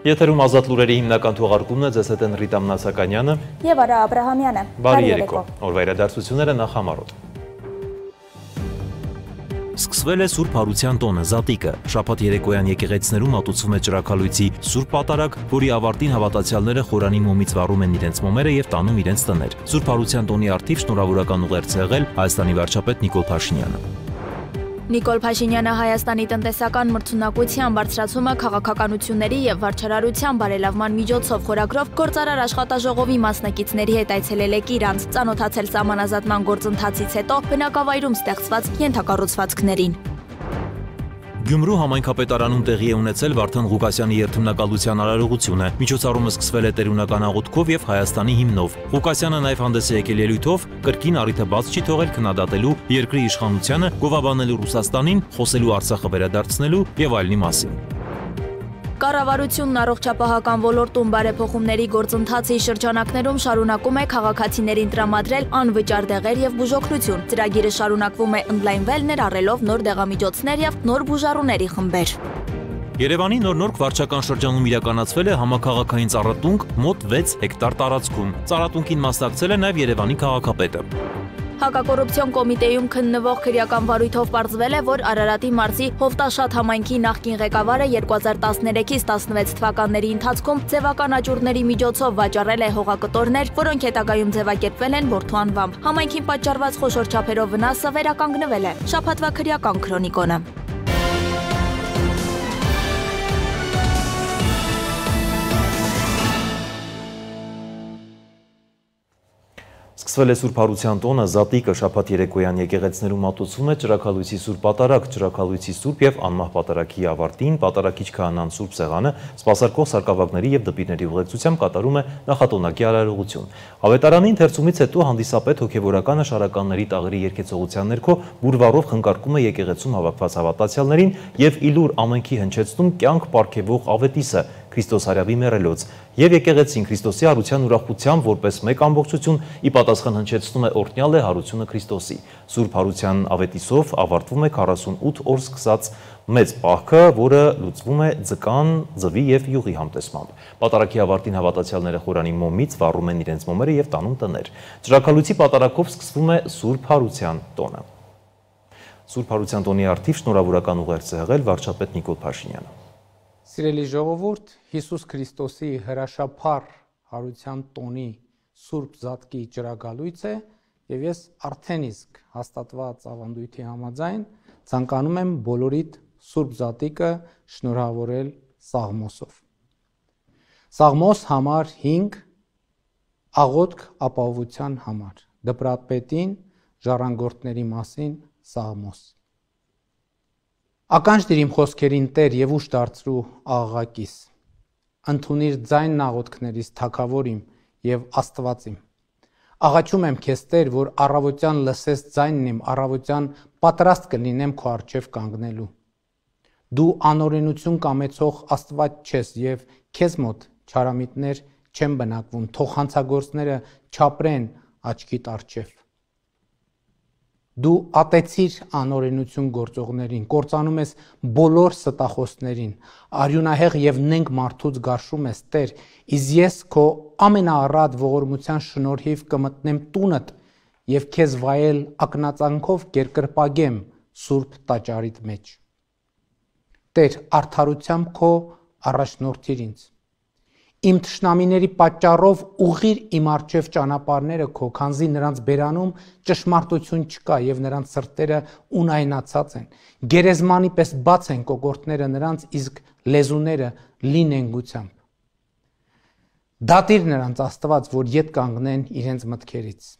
Եթերում ազատ լուրերի հիմնական թողարկումն է, ձեզ հետ են Ռիտա Մնացականյանը և Արա Աբրահամյանը։ Բարի երեկո, օրվա իրադարձությունները նախամարոտ։ Սկսվել է Սուրբ Հարության տոնը, Զատիկը։ Շաբաթ երեկոյան եկեղեցիներում մատուցվում է ճրագալույցի Սուրբ Պատարագ, որի ավարտին հավատացյալները խորանի մոմից վառում են իրենց մոմերը և տանում իրենց տներ։ Սուրբ Հարության տոնի առթիվ շնորհավորական ուղերձ է եղել Հայաստանի վարչապետ Նիկոլ Փաշինյանը։ Նիկոլ Փաշինյանը Հայաստանի տնտեսական մրցունակության բարձրացումը քաղաքականությունների եւ վարչարարության բարելավման միջոցով խորագրով գործարար աշխատաժողովի մասնակիցների հետ այցելել է Կիրանց, ծանոթացել սահմանազատման գործընթացից հետո բնակավայրում ստեղծված ենթակառուցվածքներին։ Գյումրու համայնքապետարանում տեղի է ունեցել Վարդան Ղուկասյանի երթմնակալության արարողությունը։ Միջոցառումը սկսվել է տերունական աղոթքով եւ Հայաստանի հիմնով։ Ղուկասյանը նաև հանդես է եկել ելույթով, կրկին առիթը բաց չի թողել քննադատելու երկրի իշխանությանը, գովաբանելու Ռուսաստանին, խոսելու Արցախը վերադարձնելու եւ այլնի մասին։ Կառավարությունն առողջապահական ոլորտում բարեփոխումների գործընթացի շրջանակներում շարունակում է քաղաքացիներին տրամադրել անվճար դեղեր եւ բուժօգնություն։ Ծրագիրը շարունակվում է ընդլայնվել, ներառելով նոր դեղամիջոցներ եւ նոր բուժառուների խմբեր։ Երևանի նոր-նորք վարչական շրջանում իրականացվել է համաքաղաքային ծառատունկ մոտ 6 հեկտար տարածքում։ Ծառատունկին մասնակցել է նաև Երևանի քաղաքապետը։ Հակակոռուպցիոն կոմիտեում քննվող քրեական վարույթով պարզվել է, որ Արարատի մարզի Հովտաշատ համայնքի նախկին ղեկավարը 2013-ից 16 թվականների ընթացքում ձևական աճուրների միջոցով վաճառել է հողակտորներ, որոնք հետագայում ձևակերպվել են որդու անվամբ։ Համայնքին պատճառված խոշոր չափերով վնասը վերականգնվել է։ Շաբաթվա քրեական քրոնիկոնը։ Սկսվել է Սուրբ Հարության տոնը, Զատիկը շաբաթ երեկոյան եկեղեցիներում մատուցվում է ճրագալույցի Սուրբ Պատարագ, ճրագալույցի Սուրբ եւ անմահ պատարագի ավարտին պատարագիչ քահանան Սուրբ Սեղանը սպասարկող սարկավագների եւ դպիրների ուղեկցությամբ կատարում է նախատոնակի արարողություն։ Ավետարանի ընթերցումից հետո հանդիսապետ հոգեվորական աշարականների տաղերի երգեցողության ներքո բուրվառով խնկարկում է եկեղեցում հավաքված հավատացյալներին եւ իլուր ամենքի հնչեցնում կյանք պարգևող ավետիսը Քրիստոս հարյավի մեռելոց եւ եկեղեցին Քրիստոսի հարության ուրախությամբ որպես մեկ ամբողջություն ի պատասխան հնչեցնում է օրհնյալ է հարությունը Քրիստոսի։ Սուրբ Հարության ավետիսով ավարտվում է 48 օր սկսած մեծ պահքը, որը լուծվում է ձկան, ձվի եւ յուղի համտեսմամբ։ Պատարագի ավարտին հավատացյալները խորանի մոմից վառում են իրենց մոմերը եւ տանում տներ։ Ճրագալույցի պատարագով սկսվում է Սուրբ Հարության տոնը։ Սուրբ Հարության տոնի առթիվ շնորհավորական ուղերձ է եղել վարչապետ Նիկոլ Փաշինյանը։ Սիրելի ժողովուրդ, Հիսուս Քրիստոսի հրաշափառ հարության տոնի Սուրբ Զատկի ճրագալույց է եւ ես արդեն իսկ հաստատված ավանդույթի համաձայն ցանկանում եմ բոլորիդ Սուրբ Զատիկը շնորհավորել Սաղմոսով։ Սաղմոս համար 5 աղոթք ապահովության համար, դպրատպետին ժառանգորդների մասին Սաղմոս։ Ականջ դիր իմ խոսքերին Տեր եւ ուշ դարձրու աղաղակիս, ընդունիր ձայնն աղոթքներիս թագավոր իմ եւ Աստված իմ։ Աղաչում եմ քեզ Տեր, որ առավոտյան լսես ձայնն իմ, առավոտյան պատրաստ կլինեմ քո առջև կանգնելու։ Դու անօրենություն կամեցող Աստված չես եւ քեզ մոտ չարամիտներ չեն բնակվում, թող հանցագործները չապրեն աչքիդ առջև։ Դու ատեցիր անօրենություն գործողներին, կործանում ես բոլոր ստախոսներին, արյունահեղ եւ նենգ մարդուց գարշում ես Տեր, իսկ ես քո ամենաառատ ողորմության շնորհիվ կմտնեմ տունդ եւ քեզ վայել ակնածանքով կերկրպագեմ սուրբ տաճարիդ մեջ։ Տեր, արդարությամբ քո առաջնորդիր ինձ։ Իմ թշնամիների պատճառով ուղղիր իմ առջև ճանապարհները քո, քանզի նրանց բերանում ճշմարտություն չկա եւ նրանց սրտերը ունայնացած են։ Գերեզմանի պես բաց են կոկորդները նրանց, իսկ լեզուները լի նենգությամբ։ Դատիր նրանց Աստված, որ ետ կանգնեն իրենց մտքերից։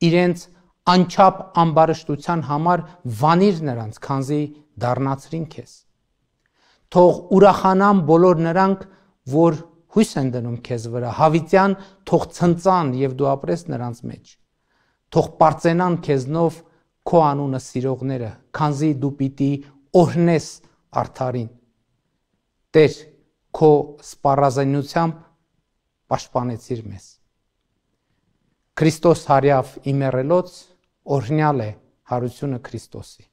Իրենց անչափ ամբարշտության համար վանիր նրանց, քանզի դառնացրին քեզ։ Թող ուրախանան բոլոր նրանք, որ հույս են դնում քեզ վրա, հավիտյան թող ցնծան եւ դու ապրես նրանց մեջ։ Թող պարծենան քեզնով քո անունը սիրողները, քանզի դու պիտի օրհնես արդարին։ Տեր, քո սպառազինությամբ պաշտպանեցիր մեզ։ Քրիստոս հարյավ իմերելոց օրհնյալ է հարությունը Քրիստոսի։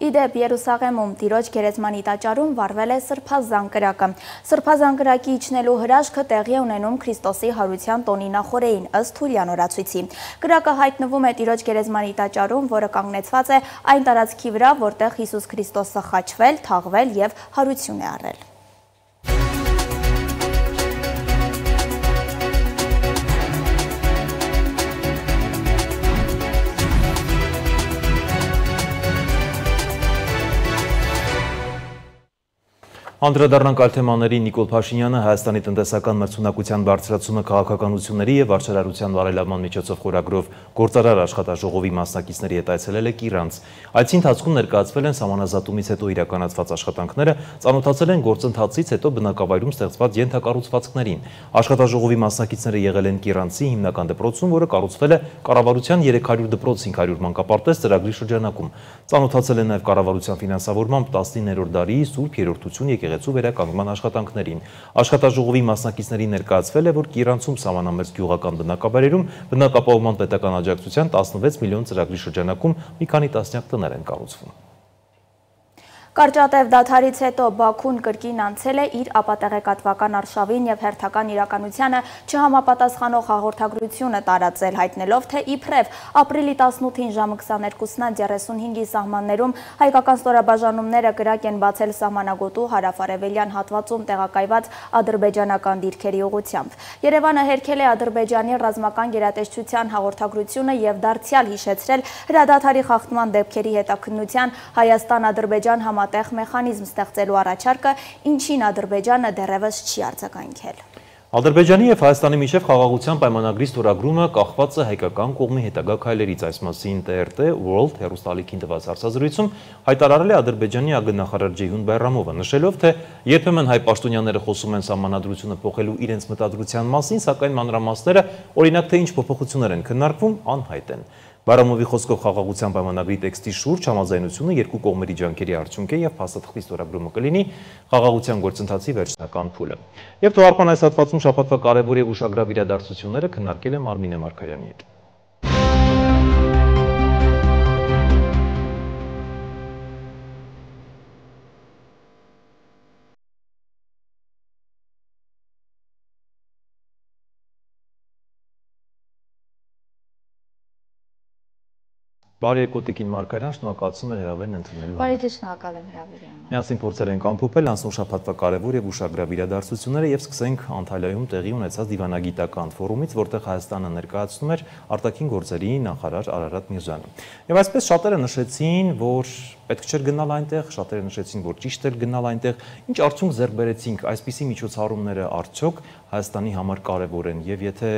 Իդեպ Երուսաղեմում Տիրոջ գերեզմանի տաճարում վարվել է սրբազան կրակը։ Սրբազան կրակի իջնելու հրաշքը տեղի է ունենում Քրիստոսի հարության տոնի նախօրեին, ըստ Թուրյան օրացույցի։ Կրակը հայտնվում է Տիրոջ գերեզմանի տաճարում, որը կանգնեցված է այն տարածքի վրա, որտեղ Հիսուս Քրիստոսը խաչվել, թաղվել և հարություն է առել։ Անդրադառնանք այլ թեմաներին։ Նիկոլ Փաշինյանը Հայաստանի տնտեսական մրցունակության բարձրացումը քաղաքականությունների և վարչարարության բարելավման միջոցով խորագրով գործարար աշխատաժողովի մասնակիցների հետ այցելել է Կիրանց։ Այցի ընթացքում ներկայացվել են սահմանազատումից հետո իրականացված աշխատանքները, ծանոթացել են գործընթացից հետո բնակավայրում ստեղծված ենթակառուցվածքներին։ Աշխատաժողովի մասնակիցները եղել են Կիրանցի հիմնական դպրոցում, որը կառուցվել է կառավարության 300 դպրոց 500 մանկապարտեզ ծրագրի շրջանակում։ Ծանոթացել են նաև կառավարության ֆինանսավորմամբ 19-րդ դարի Սուրբ Երրորդություն եկեղեցու վերականգնման աշխատանքներին։ Աշխատաժողովի մասնակիցներին ներկայացվել է, որ Կիրանցում սահմանամերձ գյուղական բնակավայրերում բնակապահովման պետական աջակցության 16 միլիոն ծրագրի շրջանակում մի քանի տասնյակ տներ են կառուցվում։ Կարճատև դադարից հետո Բաքուն կրկին անցել է իր ապատեղեկատվական արշավին և հերթական իրականությանը չհամապատասխանող հաղորդագրությունը տարածել, հայտնելով, թե իբրև ապրիլի 18-ին ժամը 22:35-ի սահմաններում հայկական ստորաբաժանումները կրակ են բացել սահմանագոտու հարավ-արևելյան հատվածում տեղակայված ադրբեջանական դիրքերի ուղղությամբ։ Երևանը հերքել է Ադրբեջանի ռազմական գերատեսչության հաղորդագրությունը և դարձյալ հիշեցրել հրադադարի խախտման դեպքերի հետաքննության Հայաստան-Ադրբեջան համատեղ մեխանիզմ ստեղծելու առաջարկը, ինչին Ադրբեջանը դեռևս չի արձագանքել։ Ադրբեջանի և Հայաստանի միջև խաղաղության պայմանագրի ստորագրումը կախված է հայկական կողմի հետագա քայլերից, այս մասին TRT World հեռուստաալիքին տված հարցազրույցում հայտարարել է Ադրբեջանի ԱԳ-նախարար Ջեյհուն Բայրամովը, նշելով, թե երբեմն հայ պաշտոնյաները խոսում են սահմանադրությունը փոխելու իրենց մտադրության մասին, սակայն մանրամասները, օրինակ թե ինչ փոփոխություններ են քննարկվում, անհայտ են։ Բայրամովի խոսքով խաղաղության պայմանագրի տեքստի շուրջ համաձայնությունը երկու կողմերի ջանքերի արդյունք է և փաստաթղթի ստորագրումը կլինի խաղաղության գործընթացի վերջնական փուլը։ Եվ թողարկման այս հատվածում շաբաթվա կարևոր և ուշագրավ իրադարձությունները քննարկել եմ Արմինե Մարգարյանի հետ։ Բարի եկոտիկին Մարգարյան, շնորհակալություն հրավերն ընդունելու համար։ Բարի շնորհակալ եմ հրավերի համար։ Միասին փորձել ենք ամփոփել անցնող շաբաթվա կարևոր եւ ուշագրավ իրադարձությունները եւ սկսենք Անտալիայում տեղի ունեցած դիվանագիտական ֆորումից, որտեղ Հայաստանը ներկայացնում էր արտաքին գործերի նախարար Արարատ Միրզյանը։ Եվ այսպես շատերը նշեցին, որ պետք չէր գնալ այնտեղ, շատերը նշեցին, որ ճիշտ էր գնալ այնտեղ։ Ինչ արդյունք ձեռք բերեցինք, այսպիսի միջոցառումները արդյոք Հայաստանի համար կարևոր են եւ եթե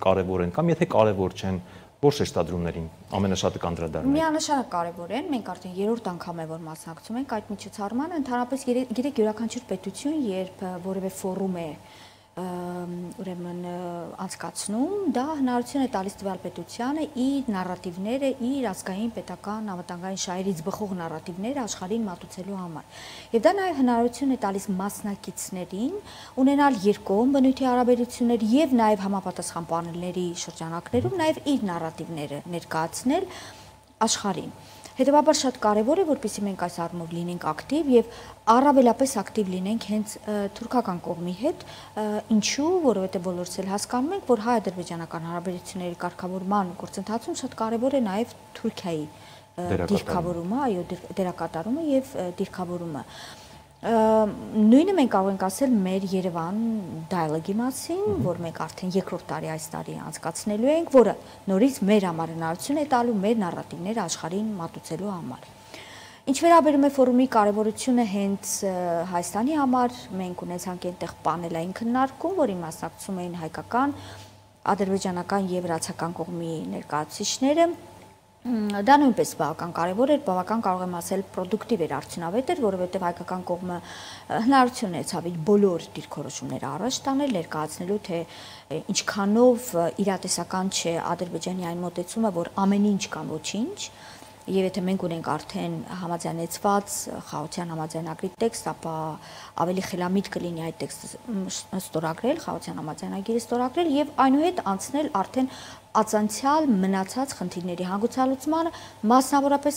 կարևոր են կամ եթե կարևոր չեն, որ շեշտադրումներին ամենաշատը կանդրադառնանք։ Միանշանակ կարևոր են, մենք արդեն երրորդ անգամ է որ մասնակցում ենք այդ միջոցառմանը, ընդհանրապես գիտեք յուրաքանչյուր պետություն, երբ որևէ ֆորում է ուրեմն անցկացնում, դա հնարավորություն է տալիս տվյալ պետությանը իր նարատիվները, իր ազգային պետական անվտանգային շահերից բխող նարատիվները աշխարհին մատուցելու համար։ Եվ դա նաև հնարավորություն է տալիս մասնակիցներին ունենալ երկկողմ բնույթի հարաբերություններ եւ նաև համապատասխան պանելների շրջանակներում նաև իր նարատիվները ներկայացնել աշխարհին։ Հետևաբար շատ կարևոր է, որպեսզի մենք այս առումով լինենք ակտիվ եւ առավելապես ակտիվ լինենք հենց թուրքական կողմի հետ, ինչու, որովհետեւ բոլորս էլ հասկանում ենք, որ հայ-ադրբեջանական հարաբերությունների կարգավորման գործընթացում շատ կարևոր է նաեւ Թուրքիայի դիրքավորումը, այո, դերակատարումը եւ դիրքավորումը։ Նույնը մենք կարող ենք ասել մեր Երևան դիալոգի մասին, որ մենք արդեն երկրորդ տարի այս տարի անցկացնելու ենք, որը նորից մեր համար հնարավորություն է տալու մեր նարատիվները աշխարհին մատուցելու համար։ Ինչ վերաբերում է ֆորումի կարևորությունը հենց Հայաստանի համար, մենք ունեցանք այնտեղ պանելային քննարկում, որին մասնակցում էին հայկական, ադրբեջանական եւ վրացական կողմի ներկայացուցիչները։ Դա նույնպես բավական կարևոր էր, բավական կարող եմ ասել պրոդուկտիվ էր, արդյունավետ էր, որովհետև հայկական կողմը հնարավորություն ունեցավ իր բոլոր դիրքորոշումները առաջ տանել, ներկայացնելու, թե ինչքանով իրատեսական չէ Ադրբեջանի այն մոտեցումը, որ ամեն ինչ կամ ոչինչ, եւ եթե մենք ունենք արդեն համաձայնեցված խաղաղության համաձայնագրի տեքստ, ապա ավելի խելամիտ կլինի այդ տեքստը ստորագրել, խաղաղության համաձայնագիրը ստորագրել եւ այնուհետ անցնել արդեն ածանցյալ մնացած խնդիրների հանգուցալուծմանը, մասնավորապես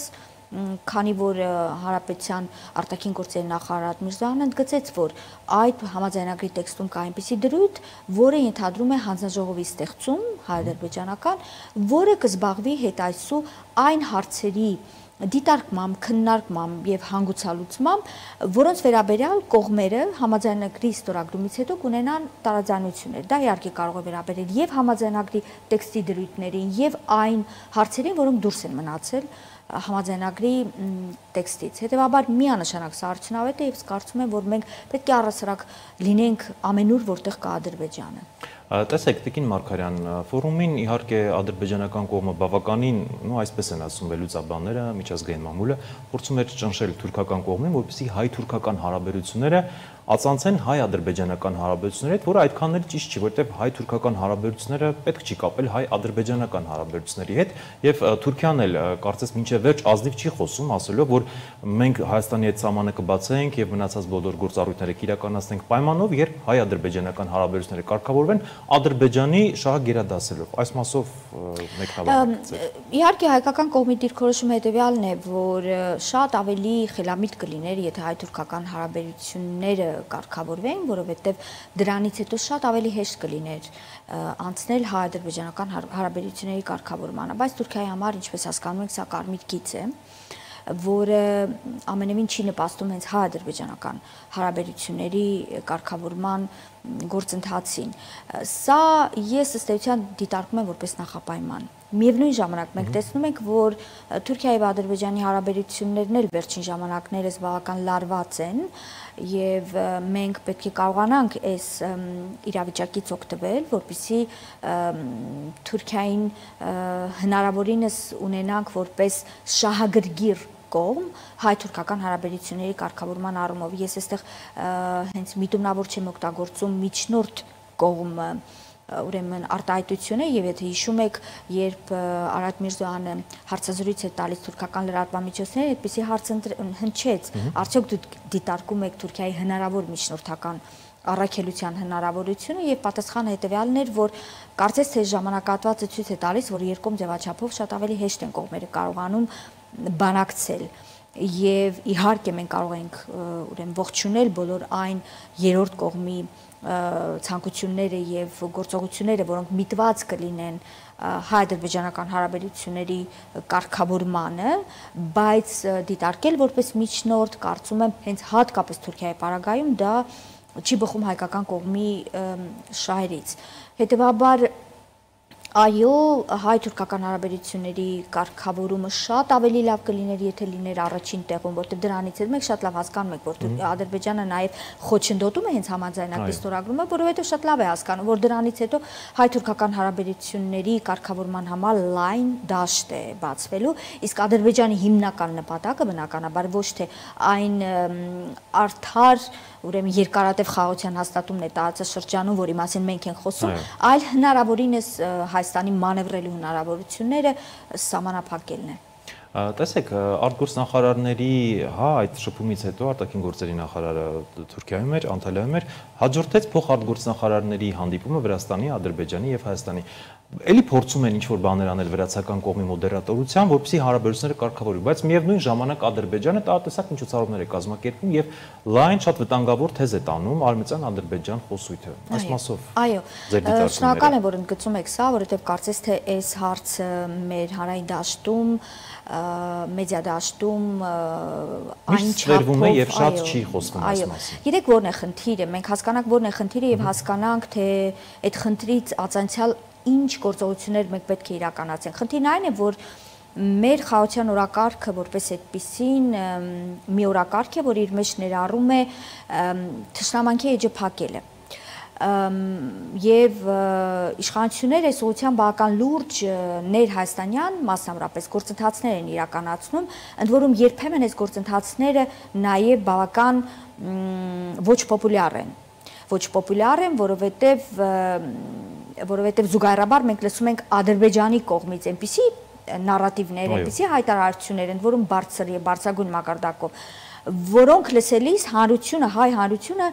քանի որ Հանրապետության արտաքին գործերի նախարար Միրզոյանը ընդգծեց, որ այդ համաձայնագրի տեքստում կա այնպիսի դրույթ, որը ենթադրում է հանձնաժողովի ստեղծում հայ-ադրբեջանական, որը կզբաղվի հետայսու այն հարցերի դիտարկմամբ, քննարկմամբ եւ հանգուցալուծմամբ, որոնց վերաբերյալ կողմերը համաձայնագրի ստորագրումից հետո կունենան տարաձայնություններ։ Դա իհարկե կարող է վերաբերել եւ համաձայնագրի տեքստի դրույթներին եւ այն հարցերին, որոնք դուրս են մնացել համաձայնագրի տեքստից։ Հետևաբար միանշանակ սա արդյունավետ է եւ կարծում եմ, որ մենք պետք է առասարակ լինենք ամենուր, որտեղ կա Ադրբեջանը։ Տեսեք, Տիկին Մարգարյան, ֆորումին իհարկե ադրբեջանական կողմը բավականին, այսպես են ասում վերլուծաբանները, միջազգային մամուլը, փորձում էր ճնշել թուրքական կողմին, որպեսզի հայ-թուրքական հարաբերությունները ածանցեն հայ-ադրբեջանական հարաբերությունների հետ, որը այդքան էլ ճիշտ չի, որտեղ հայ-թուրքական հարաբերությունները պետք չի կապել հայ-ադրբեջանական հարաբերությունների հետ, եւ Թուրքիան էլ կարծես մինչև վերջ ազնիվ չի խոսում, ասելով, որ մենք Հայաստանի հետ սահմանը կբացենք եւ մնացած բոլոր գործառույթները կիրականացնենք պայմանով, երբ հայ-ադրբեջանական հարաբերությունները կարգավորվեն Ադրբեջանի շահը գերադասելով։ Այս մասով մեկնաբանեք։ Իհարկե հայկական կողմի դիրքորոշումը հետեւյալն է, որ շատ ավելի խելամիտ կլիներ, եթե հայ-թուրքական հարաբերությունները կարգավորվեն, որովհետև դրանից հետո շատ ավելի հեշտ կլիներ անցնել հայ-ադրբեջանական հարաբերությունների կարգավորմանը, բայց Թուրքիայի համար, ինչպես հասկանում ենք, սա կարմիր գիծ է, որը ամենևին չի նպաստում հենց հայ-ադրբեջանական հարաբերությունների կարգավորման գործընթացին։ Սա ես ըստ էության դիտարկում եմ որպես նախապայման։ Միևնույն ժամանակ մենք տեսնում ենք, որ Թուրքիայի եւ Ադրբեջանի հարաբերություններն էլ վերջին ժամանակներս բավական լարված են եւ մենք պետք է կարողանանք այս իրավիճակից օգտվել, որպեսզի Թուրքիային հնարավորինս ունենանք որպես շահագրգիռ կողմ հայ-թուրքական հարաբերությունների կարգավորման առումով։ Ես այստեղ հենց միտումնավոր չեմ օգտագործում միջնորդ կողմ ուրեմն արտահայտությունը եւ եթե հիշում եք, երբ Արադ Միրզոյանը հարցազրույց է տալիս թուրքական լրատվամիջոցներին, այդպիսի հարց հնչեց, արդյոք դուք դիտարկում եք Թուրքիայի հնարավոր միջնորդական առաքելության հնարավորությունը եւ պատասխանը հետեւյալն էր, որ կարծես թե ժամանակահատվածը ցույց է տալիս, որ երկկողմ ձևաչափով շատ ավելի հեշտ են կողմերը կարողանում բանակցել եւ իհարկե մենք կարող ենք ուրեմն ողջունել բոլոր այն երրորդ կողմի ցանկությունները եւ գործողությունները, որոնք միտված կլինեն հայ-ադրբեջանական հարաբերությունների կարգավորմանը, բայց դիտարկել որպես միջնորդ, կարծում եմ, հենց հատկապես Թուրքիայի պարագայում դա չի բխում հայկական կողմի շահերից։ Հետևաբար այո, հայ-թուրքական հարաբերությունների կարգավորումը շատ ավելի լավ կլիներ, եթե լիներ առաջին տեղում, որտեղ դրանից հետ մենք շատ լավ հասկանում ենք, որ Ադրբեջանը նաև խոչընդոտում է հենց համաձայնագրի ստորագրումը, որովհետև շատ լավ է հասկանում, որ դրանից հետո հայ-թուրքական հարաբերությունների կարգավորման համար լայն դաշտ է բացվելու, իսկ Ադրբեջանի հիմնական նպատակը բնականաբար ոչ թե այն արդար ուրեմն երկարատև խաղաղության հաստատումն է տարածաշրջանում, որի մասին մենք ենք խոսում, այլ հնարավորինս Հայաստանի մանևրելու հնարավորությունները սահմանափակելն է։ Տեսեք, արտգործնախարարների, այդ շփումից հետո արտաքին գործերի նախարարը Թուրքիայում էր, Անտալիայում էր, հաջորդեց փոխարտգործնախարարների հանդիպումը Վրաստանի, Ադրբեջանի եւ Հայաստանի։ Էլի փորձում են ինչ-որ բաներ անել վրացական կողմի մոդերատորությամբ, որպեսզի հարաբերությունները կարգավորվի, բայց միևնույն ժամանակ Ադրբեջանը տարատեսակ միջոցառումներ է կազմակերպում եւ լայն շատ վտանգավոր թեզ է տանում Արմենիան-Ադրբեջան խոսույթը։ Այս մասով։ Այո, շնորհակալ եմ, որ ընդգծում եք սա, որովհետեւ կարծես թե այս հարցը մեր հանրային դաշտում մեդիա դաշտում այն չափով եւ շատ չի խոսվում այս մասին։ Գիտեք ո՞րն է խնդիրը, մենք հասկանանք ո՞րն է խնդիրը եւ հասկանանք թե այդ խնդրից ածանցյալ ինչ գործողություններ մենք պետք է իրականացնենք։ Խնդիրն այն է, որ մեր խաղաղության օրակարգը որպես այդպիսին մի օրակարգ է, որ իր մեջ ներառում է թշնամանքի էջը փակելը։ Եվ իշխանությունները այս ուղղությամբ բավական լուրջ ներհայաստանյան մասնավորապես գործընթացներ են իրականացնում, ընդ որում երբեմն այս գործընթացները նաև բավական ոչ պոպուլյար են։ Ոչ պոպուլյար են, որովհետև զուգահեռաբար մենք լսում ենք Ադրբեջանի կողմից այնպիսի նարատիվներ, այնպիսի հայտարարություններ, ընդ որում բարձր եւ բարձրագույն մակարդակով, որոնք լսելիս հանրությունը, հայ հանրությունը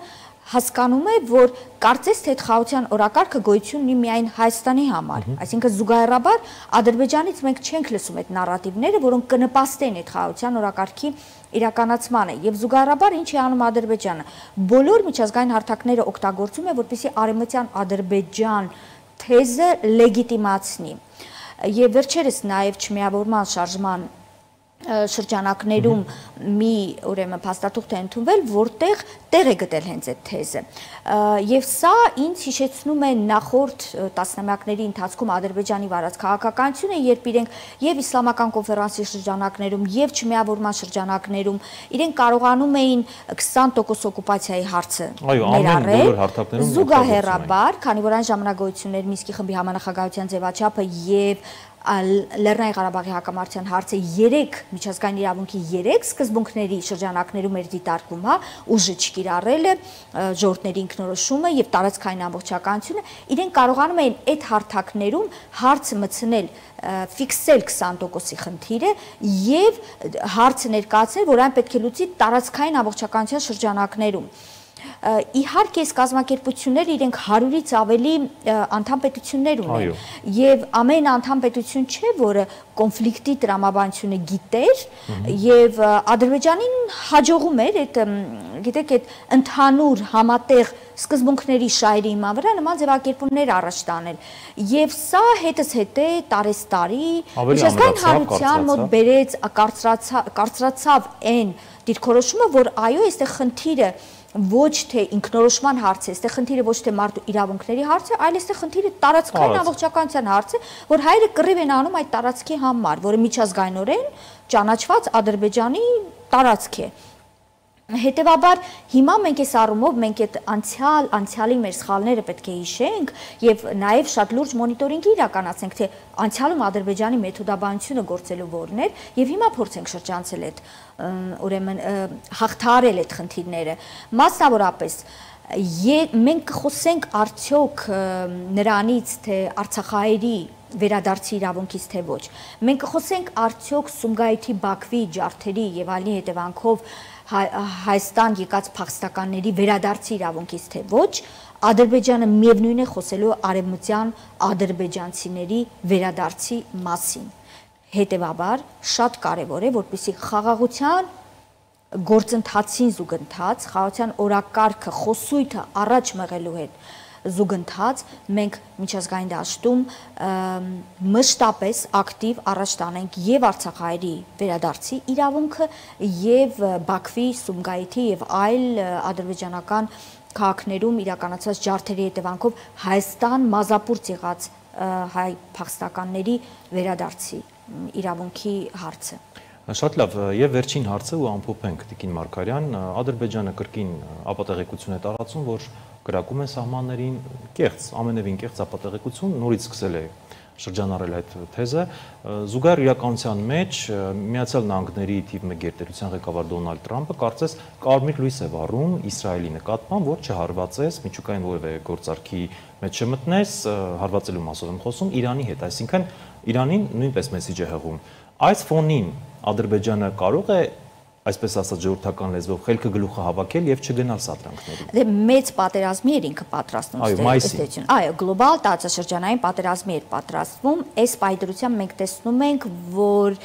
հասկանում է, որ կարծես թե խաղաղության օրակարգը գոյություն ունի միայն Հայաստանի համար, այսինքն զուգահեռաբար Ադրբեջանից մենք չենք լսում այդ նարատիվները, որոնք կնպաստեն այդ խաղաղության օրակարգի իրականացմանը, եւ զուգահեռաբար ինչ է անում Ադրբեջանը, բոլոր միջազգային հարթակները օգտագործում է, որպեսզի արևմտյան Ադրբեջան թեզը լեգիտիմացնի, եւ վերջերս նաեւ չմիավորման շարժման շրջանակներում մի ուրեմն փաստաթուղթ է ընդունվել, որտեղ տեղ է գտել հենց այդ թեզը։ Եվ սա ինձ հիշեցնում է նախորդ տասնամյակների ընթացքում Ադրբեջանի վարած քաղաքականությունը, երբ իրենք եւ իսլամական կոնֆերանսի շրջանակներում եւ չմիավորման շրջանակներում իրենք կարողանում էին 20% օկուպացիայի հարցը ներառել, զուգահեռաբար, քանի որ այն ժամանակահատվածներ Մինսկի խմբի համանախագահության ձևաչափը եւ Լեռնային Ղարաբաղի հակամարտության հարցը 3 միջազգային իրավունքի 3 սկզբունքների շրջանակներում էր դիտարկվում, հա, ուժը չկիրառելը, ժողովրդների ինքնորոշումը եւ տարածքային ամբողջականությունը, իրենք կարողանում էին այդ հարթակներում հարցը մտցնել, ֆիքսել 20%-ի խնդիրը եւ հարցը ներկայացնել, որ այն պետք է լուծի տարածքային ամբողջականության շրջանակներում։ Իհարկե այս կազմակերպությունները իրենք 100-ից ավելի անդամ պետություններ ունեն եւ ամեն անդամ պետություն չէ, որը կոնֆլիկտի տրամաբանությունը գիտեր եւ Ադրբեջանին հաջողում էր այդ գիտեք այդ ընդհանուր համատեղ սկզբունքների շահերի հիման վրա նման ձևակերպումներ առաջ տանել եւ սա հետս հետե տարեստարի միջազգային հանրության մոտ բերեց կարծրացավ այն դիրքորոշումը, որ այո, այստեղ խնդիրը ոչ թե ինքնորոշման հարց է, այստեղ խնդիրը ոչ թե մարդու իրավունքների հարց է, այլ այստեղ խնդիրը տարածքային ամբողջականության հարց է, որ հայերը կռիվ են անում այդ տարածքի համար, որը միջազգայինորեն ճանաչված Ադրբեջանի տարածք է։ Հետևաբար հիմա մենք այս առումով մենք այդ անցյալի մեր սխալները պետք է հիշենք եւ նաեւ շատ լուրջ մոնիտորինգ իրականացնենք, թե անցյալում Ադրբեջանի մեթոդաբանությունը գործելու որն էր եւ հիմա փորձենք շրջանցել այդ ուրեմն հաղթահարել այդ խնդիրները, մասնավորապես մենք կխոսենք արդյոք նրանից, թե Արցախահայերի վերադարձի իրավունքից թե ոչ, մենք կխոսենք արդյոք Սումգայիթի, Բաքվի, Ջարդերի եւ այլնի հետևանքով Հայաստան եկած փախստականների վերադարձի իրավունքից թե ոչ, Ադրբեջանը միևնույն է խոսելու արևմտյան ադրբեջանցիների վերադարձի մասին։ Հետևաբար շատ կարևոր է, որպեսզի խաղաղության գործընթացին զուգընթաց, խաղաղության օրակարգը, խոսույթը առաջ մղելու հետ զուգընթաց մենք միջազգային դաշտում մշտապես ակտիվ առաջ տանենք եւ Արցախահայերի վերադարձի իրավունքը եւ Բաքվի, Սումգայիթի եւ այլ ադրբեջանական քաղաքներում իրականացված ջարդերի հետևանքով Հայաստան մազապուրց եղած հայ փախստականների վերադարձի իրավունքի հարցը։ Շատ լավ, եւ վերջին հարցը ու ամփոփենք Տիկին Մարգարյան, Ադրբեջանը կրկին ապատեղեկություն է տարածում, որ գրակում են սահմաններին կեղծ, ամենևին կեղծ ապատեղեկություն, նորից սկսել է շրջանառել այդ թեզը, զուգահեռ իրականության մեջ Միացյալ Նահանգների թիվ 1 գերտերության ղեկավար Դոնալդ Թրամփը կարծես կարմիր լույս է վառում Իսրայելի նկատմամբ, որ չհարվածես, միջուկային որևէ գործարքի մեջ չմտնես, հարվածելու մասով եմ խոսում Իրանի հետ, այսինքն Իրանին նույնպես մեսիջ է հղում։ Այս ֆոնին Ադրբեջանը կարող է, այսպես ասած ժողովրդական լեզվով, խելքը գլուխը հավաքել եւ չգնալ սադրանքների։ Դե մեծ պատերազմի էր ինքը պատրաստում, ըստեյություն։ Այո, գլոբալ տարածաշրջանային պատերազմի էր պատրաստվում։ Այս պայդրությամբ մենք տեսնում ենք, որ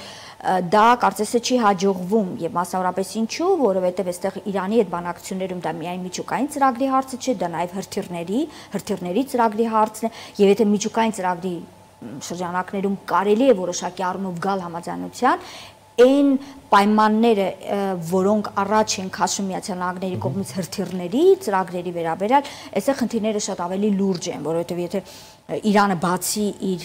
դա կարծես չի հաջողվում եւ մասնավորապես ինչու, որովհետեւ այստեղ Իրանի հետ բանակցություններում դա միայն միջուկային ծրագրի հարցը չէ, դա նաեւ հրթիռների ծրագրի հարցն է եւ եթե միջուկային ծրագրի շրջանակներում կարելի է որոշակի առումով գալ համաձայնության, այն պայմանները, որոնք առաջ են քաշում Միացյալ Նահանգների կողմից հրթիռների ծրագրերի վերաբերյալ, այստեղ խնդիրները շատ ավելի լուրջ են, որովհետև եթե Իրանը բացի իր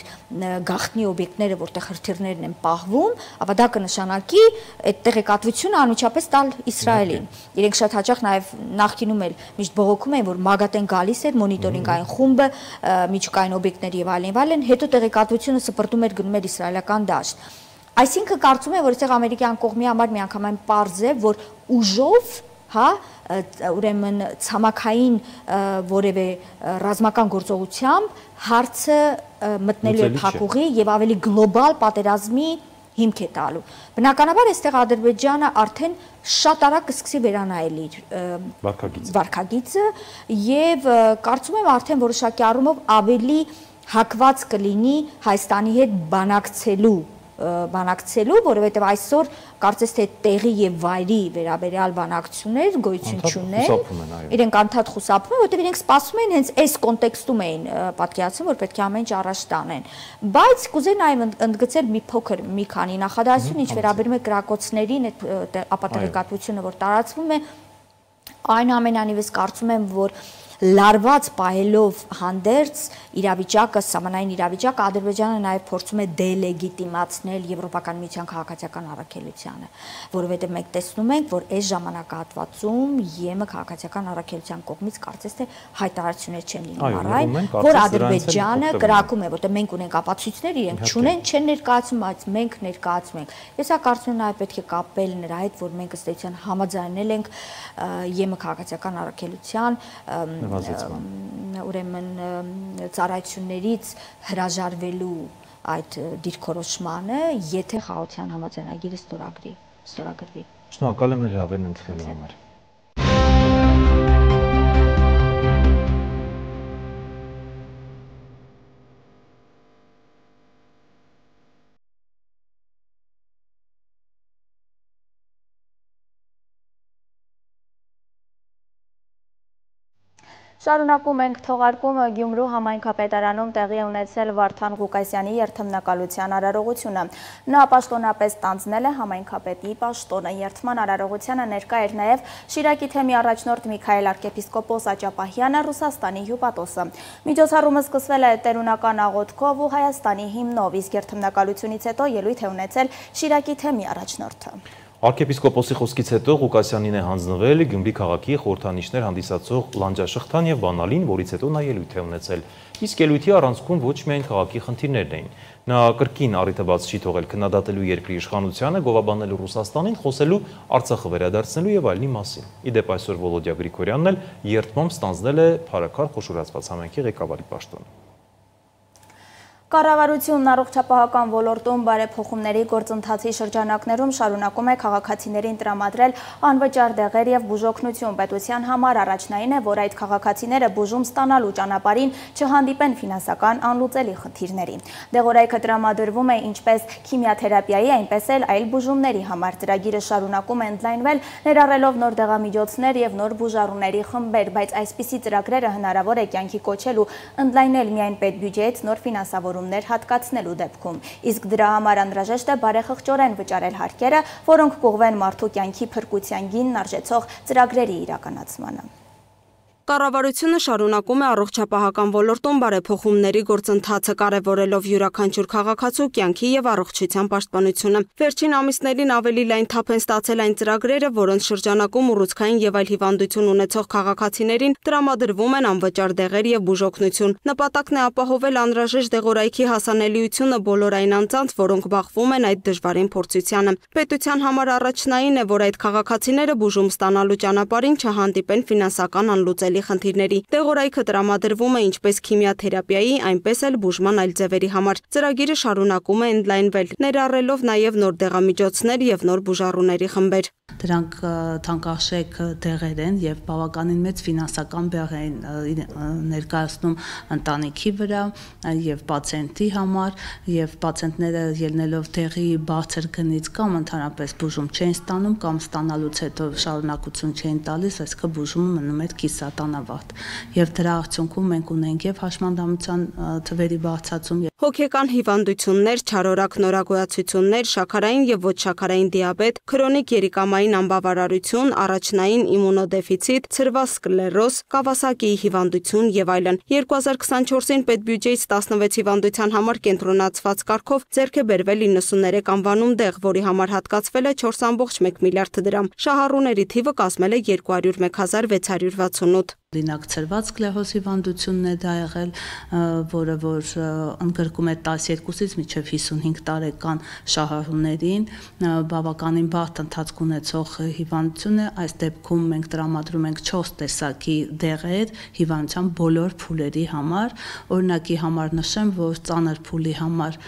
գաղտնի օբյեկտները, որտեղ հրթիռներն են պահվում, ապա դա կնշանակի այդ տեղեկատվությունը անմիջապես տալ Իսրայելին։ Իրենք շատ հաճախ նաև նախկինում էլ միշտ բողոքում են, որ ՄԱԳԱՏԵ-ն գալիս էր մոնիտորինգային խումբը, միջուկային օբյեկտների եւ այլն, հետո տեղեկատվությունը սպրտում էր գնում էր իսրայելական դաշտ։ Այսինքն կարծում եմ, որ այստեղ ամերիկյան կողմի համար միանգամայն պարզ է, որ ուժով, հա, ուրեմն ցամաքային որևէ ռազմական գործողությամբ հարցը մտնելու է փակուղի եւ ավելի գլոբալ պատերազմի հիմք է տալու։ Բնականաբար այստեղ Ադրբեջանը արդեն շատ արագ կսկսի վերանայել իր վարքագիծը եւ կարծում եմ արդեն որոշակի առումով ավելի հակված կլինի Հայաստանի հետ բանակցելու, որովհետև այսօր կարծես թե տեղի եւ վայրի վերաբերյալ բանակցություններ գոյություն չունեն։ Իրենք անդադ խուսափում են, որովհետև իրենք սպասում են հենց այս կոնտեքստում էին պատկերացնում, որ պետք է ամեն ինչ առաջ տանեն։ Բայց կուզեի նաեւ ընդգծել մի քանի նախադասություն, ինչ վերաբերում է կրակոցներին, այդ ապատեղեկատվությունը, որ տարածվում է, այնուամենայնիվ կարծում եմ, որ լարված պահելով հանդերձ իրավիճակը, սահմանային իրավիճակը, Ադրբեջանը նաև փորձում է դելեգիտիմացնել Եվրոպական միության քաղաքացիական առաքելությանը, որովհետև մենք տեսնում ենք, որ այս ժամանակահատվածում ԵՄ քաղաքացիական առաքելության կողմից կարծես թե հայտարարություններ չեն լինում առայն, որ Ադրբեջանը կրակում է, որտեղ մենք ունենք ապացույցներ, իրենք չունեն, չեն ներկայացում, բայց մենք ներկայացում ենք։ Ես կարծում եմ նաև պետք է կապել նրա հետ, որ մենք ըստ էության համաձայնել ենք ԵՄ քաղաքացիական առաքելության ուրեմն ծառայություններից հրաժարվելու այդ դիրքորոշմանը, եթե խաղաղության համաձայնագիրը ստորագրվի։ Շնորհակալ եմ հրավերն ընդունելու համար։ Շարունակում ենք թողարկումը Գյումրու համայնքապետարանում տեղի ունեցել Վարդան Ղուկասյանի երթմնակալության արարողությունը։ Նա պաշտոնապես տանձնել է համայնքապետի պաշտոնը։ Երթման արարողությանը ներկա էր նաև Շիրակի թեմի առաջնորդ Միքայել arczepiskopos Աճապահյանը, Ռուսաստանի հյուպատոսը։ Միջոցառումը սկսվել է տերունական աղոթքով ու Հայաստանի հիմնով, իսկ երթմնակալությունից հետո ելույթ է ունեցել Շիրակի թեմի առաջնորդը։ Arczepiskoposi խոսքից հետո Ղուկասյանին է հանձնվել Գյումրի քաղաքի խորհրդանիշներ հանդիսացող լանջաշղթան եւ բանալին, որից հետո նա ելույթ է ունեցել։ Իսկ ելույթի առանցքում ոչ միայն քաղաքի խնդիրներն էին։ Նա կրկին առիթը բաց չի թողել քննադատելու երկրի իշխանությանը, գովաբանելու Ռուսաստանին, խոսելու Արցախը վերադարձնելու եւ այլնի մասին։ Իդեպ այսօր Վոլոդիա Գրիգորյանն էլ երթմամբ ստանձնել է Փարաքար խոշորացված համայնքի ղեկավարի պաշտոնը։ Կառավարությունն առողջապահական ոլորտում բարեփոխումների գործընթացի շրջանակներում շարունակում է քաղաքացիներին տրամադրել անվճար դեղեր եւ բուժօգնություն։ Պետության համար առաջնային է, որ այդ քաղաքացիները բուժում ստանալու ճանապարհին չհանդիպեն ֆինանսական անլուծելի խնդիրների։ Դեղորայքը տրամադրվում է ինչպես քիմիաթերապիայի, այնպես էլ այլ բուժումների համար։ Ծրագիրը շարունակում է ընդլայնվել, ներառելով նոր դեղամիջոցներ եւ նոր բուժառուների խմբեր, բայց այսպիսի ծրագրերը հնարավոր է կյանքի կոչել ու ընդլայնել միայն պետբյուջեից նոր ֆինանսավորում հատկացնելու դեպքում, իսկ դրա համար անհրաժեշտ է բարեխղճորեն վճարել հարկերը, որոնք կուղղվեն մարդու կյանքի փրկության գինն արժեցող ծրագրերի իրականացմանը։ Կառավարությունը շարունակում է առողջապահական ոլորտում բարեփոխումների գործընթացը, կարևորելով յուրաքանչյուր քաղաքացու կյանքի եւ առողջության պաշտպանությունը։ Վերջին ամիսներին ավելի լայն թափ են ստացել այն ծրագրերը, որոնց շրջանակում ուռուցքային եւ այլ հիվանդություն ունեցող քաղաքացիներին տրամադրվում են անվճար դեղեր եւ բուժօգնություն։ Նպատակն է ապահովել անհրաժեշտ դեղորայքի հասանելիությունը բոլոր այն անձանց, որոնք բախվում են այդ դժվարին փորձությանը։ Պետության համար առաջնային է, որ այդ քաղաքացիները բուժում ստանալու ճանապարհին չհանդիպեն ֆինանսական անլուծելի խնդիրների։ Դեղորայքը տրամադրվում է ինչպես քիմիաթերապիայի, այնպես էլ բուժման այլ ձևերի համար։ Ծրագիրը շարունակում է ընդլայնվել, ներառելով նաև նոր դեղամիջոցներ եւ նոր բուժառուների խմբեր։ Դրանք թանկարժեք դեղեր են եւ բավականին մեծ ֆինանսական բեռ են ներկայացնում ընտանիքի վրա եւ պացիենտի համար, եւ պացիենտները ելնելով դեղի բարձր գնից կամ ընդհանրապես բուժում չեն ստանում կամ ստանալուց հետո շարունակություն չեն տալիս, այսինքն բուժումը մնում է կիսատանավարտ։ Եվ դրա արդյունքում մենք ունենք եւ հաշմանդամության թվերի բարձրացում, հոգեկան հիվանդություններ, չարորակ նորագոյացություններ, շաքարային եւ ոչ շաքարային դիաբետ, քրոնիկ երիկամային անբավարարություն, առաջնային իմունոդեֆիցիտ, ցրված սկլերոզ, Կավասակիի հիվանդություն եւ այլն։ 2024-ին պետբյուջեից 16 հիվանդության համար կենտրոնացված կարգով ձեռք է բերվել 93 անվանում դեղ, որի համար հատկացվել է 4.1 միլիարդ դրամ։ Շահառուների թիվը կազմել է 201.668։ Լինակցրված սկլերոզ հիվանդությունն է դա եղել, որը որ ընդգրկում է 12-ից մինչև 55 տարեկան շահառուներին, բավականին բարդ ընթացք ունեցող հիվանդություն է, այս դեպքում մենք տրամադրում ենք 4 տեսակի դեղեր հիվանդության բոլոր փուլերի համար, օրինակի համար նշեմ, որ ծանր փուլի համար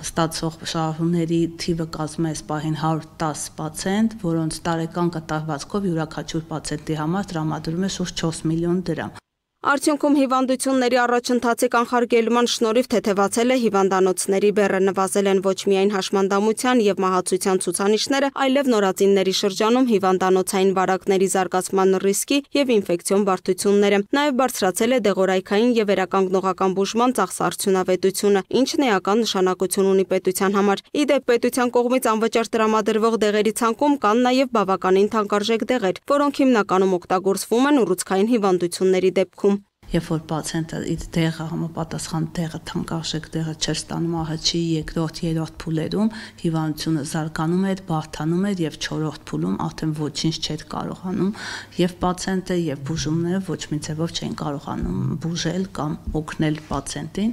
ստացող շահառուների թիվը կազմում է այս պահին 110%, որոնց տարեկան կատարվածքով յուրաքանչյուր պացիենտի համար տրամադրում է շուրջ 4 միլիոն դրամ։ Արդյունքում հիվանդությունների առաջընթացի կանխարգելման շնորհիվ թեթևացել է հիվանդանոցների բեռը, նվազել են ոչ միայն հաշմանդամության եւ մահացության ցուցանիշները, այլև նորածինների շրջանում հիվանդանոցային վարակների զարգացման ռիսկի եւ ինֆեկցիոն բարդությունները։ Նաեւ բարձրացել է դեղորայքային եւ վերականգնողական բուժման ծախսարդյունավետությունը, ինչն էական նշանակություն ունի պետության համար։ Իդեպ պետության կողմից անվճար տրամադրվող դեղերի ցանկում կան նաեւ բավականին թանկարժեք դեղեր, որոնք հիմնականում օգտագործվում են ուռուցքային հիվանդությունների դեպքում։ Երբ որ պացիենտը իր դեղը համապատասխան դեղը թանկարժեք դեղը չէր ստանում ԱՀՉ-ի երկրորդ, երրորդ փուլերում, հիվանդությունը զարգանում էր, բարդանում էր եւ 4-րդ փուլում արդեն ոչինչ չէր կարողանում եւ պացիենտը եւ բուժումները ոչ մի ձևով չէին կարողանում բուժել կամ օգնել պացիենտին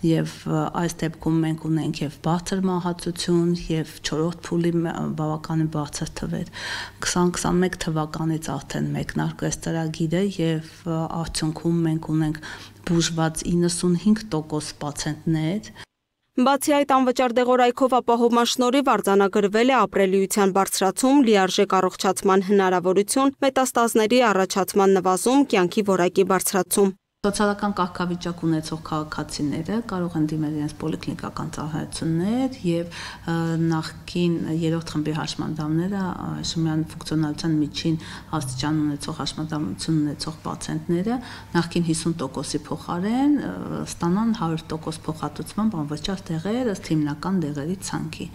եւ այս դեպքում մենք ունենք եւ բարձր մահացություն եւ 4-րդ փուլի բավականին բարձր թվեր 2021 թվականից արդեն մեկնարկեց ծրագիրը եւ արդյունքում մենք ունենք բուժված 95% պացիենտներ։ Բացի այդ անվճար դեղորայքով ապահովման շնորհիվ արձանագրվել է ապրելիության բարձրացում, լիարժեք առողջացման հնարավորություն, մետաստազների առաջացման նվազում, կյանքի որակի բարձրացում։ Սոցիալական կարգավիճակ ունեցող քաղաքացիները կարող են դիմել իրենց պոլիկլինիկական ծառայություններ եւ նախկին երրորդ խմբի հաշմանդամները, շմյան ֆունկցիոնալության միջին աստիճան ունեցող հաշմանդամություն ունեցող պացիենտները նախկին 50%-ի փոխարեն ստանան 100% փոխհատուցմամբ անվճար դեղեր ըստ հիմնական դեղերի ցանկի։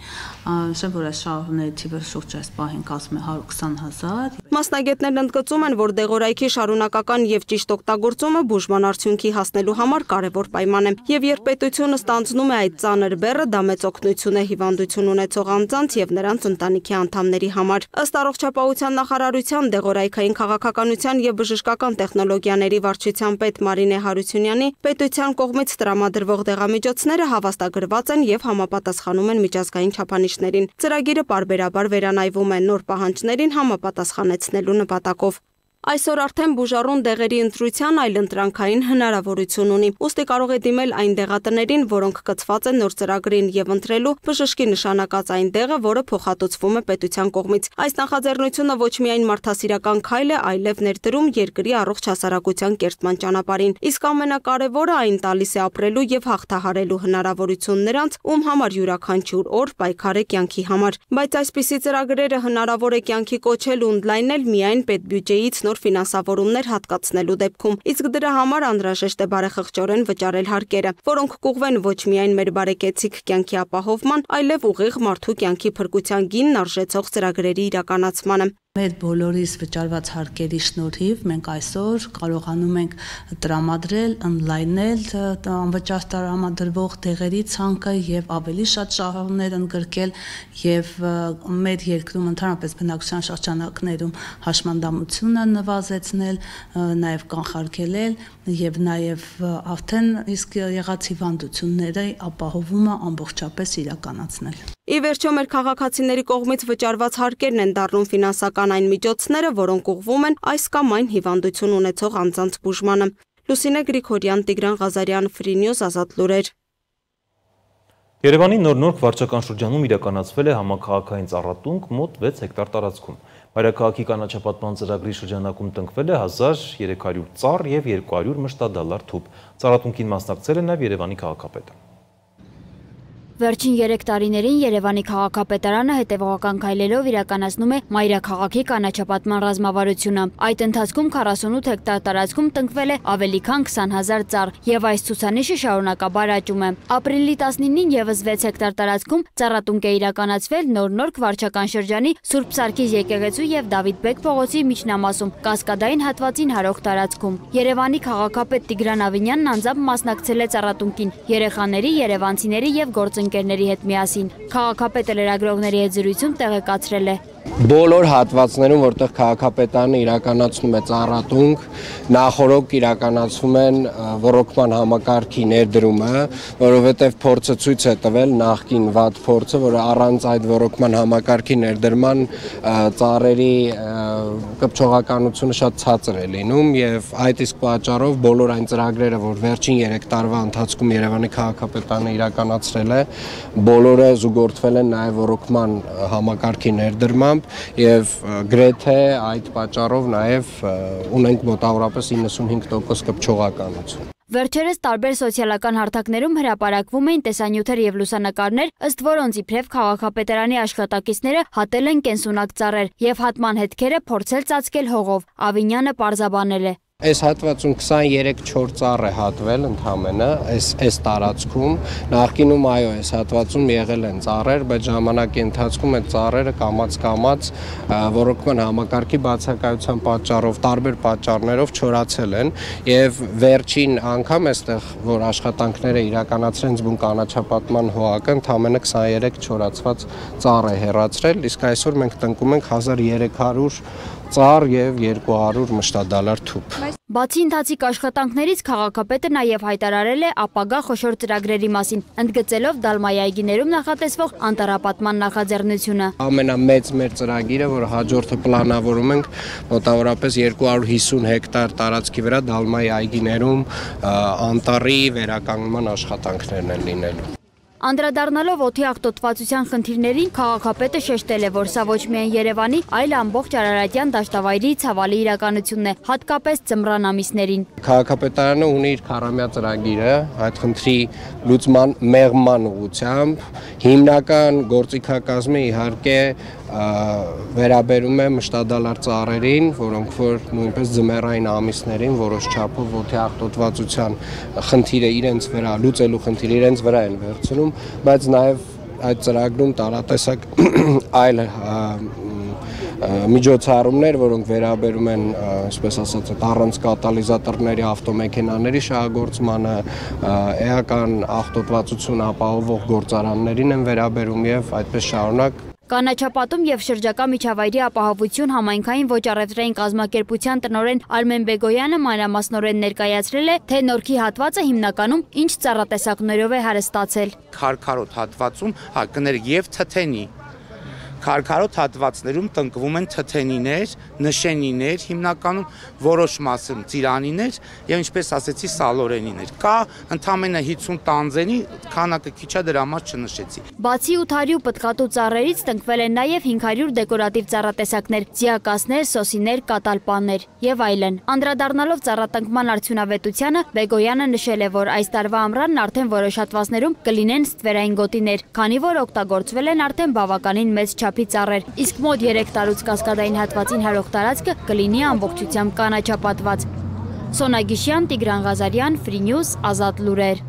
Նշեմ, որ այս շահառուների թիվը շուրջ այս պահին կազմում է 120,000։ Մասնագետներն ընդգծում են, որ դեղորայքի շարունակական եւ ճիշտ օգտագործումը բուժման արդյունքի հասնելու համար կարևոր պայման է, եւ երբ պետությունը ստանձնում է այդ ծանր բեռը, դա մեծ օգնություն է հիվանդություն ունեցող անձանց եւ նրանց ընտանիքի անդամների համար։ Ըստ առողջապահության նախարարության դեղորայքային քաղաքականության եւ բժշկական տեխնոլոգիաների վարչության պետ Մարինե Հարությունյանի պետության կողմից տրամադրվող դեղամիջոցները հավաստագրված են եւ համապատասխանում են միջազգային չափանիշներին։ Ծրագիրը պարբերաբար վերանայվում է նոր պահանջներին համապատասխանեցնելու նպատակով։ Այսօր արդեն բուժառուն դեղերի ընտրության այլընտրանքային հնարավորություն ունի։ Ուստի կարող է դիմել այն դեղատներին, որոնք կցված են նոր ծրագրին եւ ընտրելու բժշկի նշանակած այն դեղը, որը փոխհատուցվում է պետության կողմից։ Այս նախաձեռնությունը ոչ միայն մարդասիրական քայլ է, այլև ներդրում երկրի առողջ հասարակության կերտման ճանապարհին։ Իսկ ամենակարևորը այն տալիս է ապրելու եւ հաղթահարելու հնարավորություն նրանց, ում համար յուրաքանչյուր օր պայքար է կյանքի համար։ Բայց այսպիսի ծրագրերը հնարավոր է կյանքի կոչել ու ընդլայնել միայն պետբյուջեից նոր ֆինանսավորումներ հատկացնելու դեպքում, իսկ դրա համար անհրաժեշտ է բարեխղճորեն վճարել հարկերը, որոնք կուղղվեն ոչ միայն մեր բարեկեցիկ կյանքի ապահովման, այլև ուղիղ մարդու կյանքի փրկության գինն արժեցող ծրագրերի իրականացմանը։ Մեր բոլորիս վճարված հարկերի շնորհիվ մենք այսօր կարողանում ենք տրամադրել, ընդլայնել անվճար տրամադրվող դեղերի ցանկը եւ ավելի շատ շահառուներ ընդգրկել եւ մեր երկրում ընդհանրապես բնակչության շրջանակներում հաշմանդամությունը նվազեցնել, նաեւ կանխարգելել եւ նաեւ արդեն իսկ եղած հիվանդությունների ապահովումը ամբողջապես իրականացնել։ Ի վերջո մեր քաղաքացիների կողմից վճարված հարկերն են դառնում ֆինանսական այն միջոցները, որոնք ուղղվում են այս կամ այն հիվանդություն ունեցող անձանց բուժմանը։ Լուսինե Գրիգորյան, Տիգրան Ղազարյան, Free News, Ազատ լուրեր։ Երևանի նոր-նորք վարչական շրջանում իրականացվել է համաքաղաքային ծառատունք մոտ 6 հեկտար տարածքում։ Մայրաքաղաքի կանաչապատման ծրագրի շրջանակում տնկվել է 1300 ծառ եւ 200 մշտադալար թուփ։ Ծառատունքին մասնակցել է նաեւ Երևանի քաղաքապետը։ Վերջին 3 տարիներին Երևանի քաղաքապետարանը հետևողական քայլերով իրականացնում է մայրաքաղաքի կանաչապատման ռազմավարությունը։ Այդ ընթացքում 48 հեկտար տարածքում տնկվել է ավելի քան 20,000 ծառ եւ այս ցուցանիշը շարունակաբար աճում է։ Ապրիլի 19-ին եւս 6 հեկտար տարածքում ծառատունք է իրականացվել նոր-նորք վարչական շրջանի Սուրբ Սարգիս եկեղեցու եւ Դավիթ Բեկ փողոցի միջնամասում կասկադային հատվածին հարող տարածքում։ Երևանի քաղաքապետ Տիգրան Ավինյանն անձամբ մասնակցել է ծառատունքին երեխաների, երևանցիների եւ գործընկերների հետ միասին։ Քաղաքապետը լրագրողների հետ զրույցում տեղեկացրել է, Բոլոր հատվածներում, որտեղ քաղաքապետարանը իրականացնում է ծառատունք, նախորոք իրականացվում են ոռոգման համակարգի ներդրումը, որովհետև փորձը ցույց է տվել նախկին վատ փորձը, որ առանց այդ ոռոգման համակարգի ներդրման ծառերի կպչողականությունը շատ ցածր է լինում եւ այդ իսկ պատճառով բոլոր այն ծրագրերը, որ վերջին 3 տարվա ընթացքում Երևանի քաղաքապետարանը իրականացրել է, բոլորը զուգորդվել են նաեւ ոռոգման համակարգի ներդրմամբ եւ գրեթե այդ պատճառով նաեւ ունենք մոտավորապես 95% կպչողականություն։ Վերջերս տարբեր սոցիալական հարթակներում հրապարակվում էին տեսանյութեր եւ լուսանկարներ, ըստ որոնց իբրև քաղաքապետարանի աշխատակիցները հատել են կենսունակ ծառեր եւ հատման հետքերը փորձել ծածկել հողով։ Ավինյանը պարզաբանել է. Այս հատվածում 23-4 ծառ է հատվել ընդհանրապես այս տարածքում, նախկինում այո, այս հատվածում եղել են ծառեր, բայց ժամանակի ընթացքում այդ ծառերը կամաց ոռոգման համակարգի բացակայության պատճառով, տարբեր պատճառներով չորացել են եւ վերջին անգամ այստեղ, որ աշխատանքները իրականացրեն զբուն կանաչապատման հողակը, ընդհանրապես 23 չորացված ծառ է հեռացրել, իսկ այսօր մենք տնկում ենք 1300 ծառ եւ 200 մշտադալար թուփ։ Բացի ընթացիկ աշխատանքներից քաղաքապետը նաև հայտարարել է ապագա խոշոր ծրագրերի մասին, ընդգծելով Դալմայի այգիներում նախատեսվող անտառապատման նախաձեռնությունը։ Ամենամեծ մեր ծրագիրը, որ հաջորդը պլանավորում ենք, մոտավորապես 250 հեկտար տարածքի վրա Դալմայի այգիներում անտառի վերականգնման աշխատանքներն են լինելու։ Անդրադառնալով օդի աղտոտվածության խնդիրներին, քաղաքապետը շեշտել է, որ սա ոչ միայն Երևանի, այլ ամբողջ Արարատյան դաշտավայրի ցավալի իրականությունն է, հատկապես ձմռան ամիսներին։ Քաղաքապետարանը ունի իր քառամյա ծրագիրը, այդ խնդրի լուծման մեղման ուղղությամբ, հիմնական գործիքակազմը իհարկե վերաբերում է մշտադալար ծառերին, որոնք որ նույնպես ձմեռային ամիսներին որոշ չափով օդի աղտոտվածության խնդիրը իրենց վրա, լուծելու խնդիրը իրենց վրա են վերցնում, բայց նաև այդ ծրագրում տարատեսակ այլ միջոցառումներ, որոնք վերաբերում են, այսպես ասած, առանց կատալիզատորների ավտոմեքենաների շահագործմանը, էական աղտոտվածություն ապահովող գործարաններին են վերաբերում եւ այդպես շարունակ։ Կանաչապատում եւ շրջակա միջավայրի ապահովություն համայնքային ոչ առևտրային կազմակերպության տնօրեն Արմեն Բեգոյանը մանրամասնորեն ներկայացրել է, թե նորքի հատվածը հիմնականում ինչ ծառատեսակներով է հարստացել։ Քարքարոտ հատվածում կներեք եւ թթենի Քարքարոտ հատվածներում տնկվում են թթենիներ, նշենիներ, հիմնականում որոշ մասում ծիրանիներ եւ ինչպես ասեցի սալորենիներ։ Կա ընդամենը 50 տանձենի, քանակը քիչ է, դրա համար չնշեցի։ Բացի 800 պտղատու ծառերից տնկվել են նաեւ 500 դեկորատիվ ծառատեսակներ, ձիակասներ, սոսիներ, կատալպաններ եւ այլն։ Անդրադառնալով ծառատնկման արդյունավետությանը, Բեգոյանը նշել է, որ այս տարվա ամռանն արդեն որոշ հատվածներում կլինեն ստվերային գոտիներ, քանի որ օգտագործվել են արդեն բավականին մեծ ծառեր, իսկ մոտ 3 տարուց Կասկադային հատվածին հարող տարածքը կլինի ամբողջությամբ կանաչապատված։ Սոնա Գիշյան, Տիգրան Ղազարյան, Free News, Ազատ լուրեր։